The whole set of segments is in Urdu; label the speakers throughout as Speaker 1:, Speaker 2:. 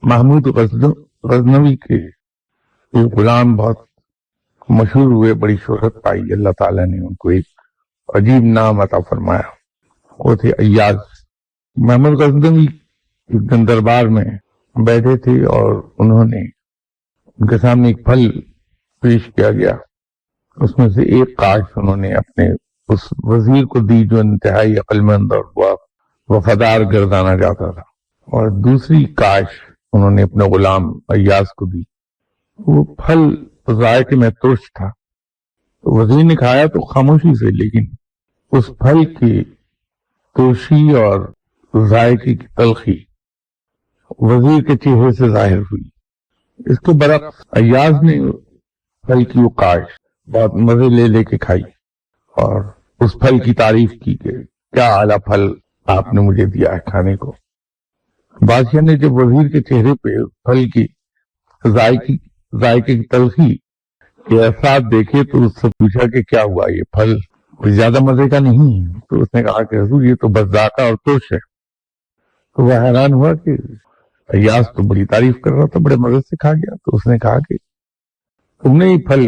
Speaker 1: محمود غزنوی کے ایک غلام بہت مشہور ہوئے، بڑی شہرت پائی، اللہ تعالیٰ نے ان کو ایک عجیب نام عطا فرمایا، وہ تھے ایاز۔ محمود غزنوی ایک دن دربار میں بیٹھے تھے اور انہوں نے ان کے سامنے ایک پھل پیش کیا گیا، اس میں سے ایک کاش انہوں نے اپنے اس وزیر کو دی جو انتہائی عقل مند اور وفادار گردانا جاتا تھا، اور دوسری کاش انہوں نے اپنے غلام ایاز کو دی۔ وہ پھل ذائقے میں ترش تھا، وزیر نے کھایا تو خاموشی سے، لیکن اس پھل کی ترشی اور ذائقے کی تلخی وزیر کے چہرے سے ظاہر ہوئی۔ اس کے برعکس ایاز نے پھل کی وہ کاش بہت مزے لے لے کے کھائی اور اس پھل کی تعریف کی کہ کیا اعلیٰ پھل آپ نے مجھے دیا ہے کھانے کو۔ بادشاہ نے جب وزیر کے چہرے پہ پھل کی ذائقے کی تلخی کے اثرات دیکھے تو اس سے پوچھا کہ کیا ہوا، یہ پھل کوئی زیادہ مزے کا نہیں ہے؟ تو اس نے کہا کہ حضور یہ تو بس ذائقہ اور ترش ہے۔ تو وہ حیران ہوا کہ ایاز تو بڑی تعریف کر رہا تھا، بڑے مزے سے کھا گیا۔ تو اس نے کہا کہ تم نے یہ پھل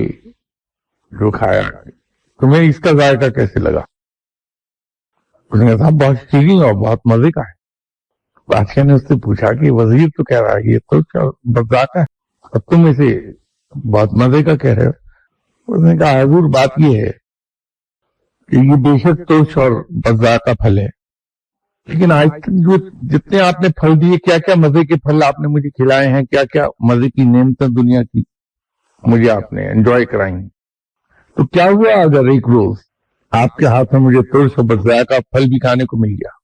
Speaker 1: جو کھایا تمہیں اس کا ذائقہ کیسے لگا؟ اس نے کہا بہت شیریں اور بہت مزے کا ہے۔ بادشاہ نے اس سے پوچھا کہ وزیر تو کہہ رہا ہے یہ تو بس ذائقہ ہے، اب تم اسے بہت مزے کا کہہ رہے ہو۔ اس نے کہا حضور بات یہ ہے کہ یہ بے شک ترش اور بس ذائقہ پھل ہے، لیکن آج تک جو جتنے آپ نے پھل دیے، کیا کیا مزے کے پھل آپ نے مجھے کھلائے ہیں، کیا کیا مزے کی نعمتیں دنیا کی مجھے آپ نے انجوائے کرائی ہیں، تو کیا ہوا اگر ایک روز آپ کے ہاتھ میں مجھے ترش اور بس ذائقہ پھل بھی کھانے کو مل گیا؟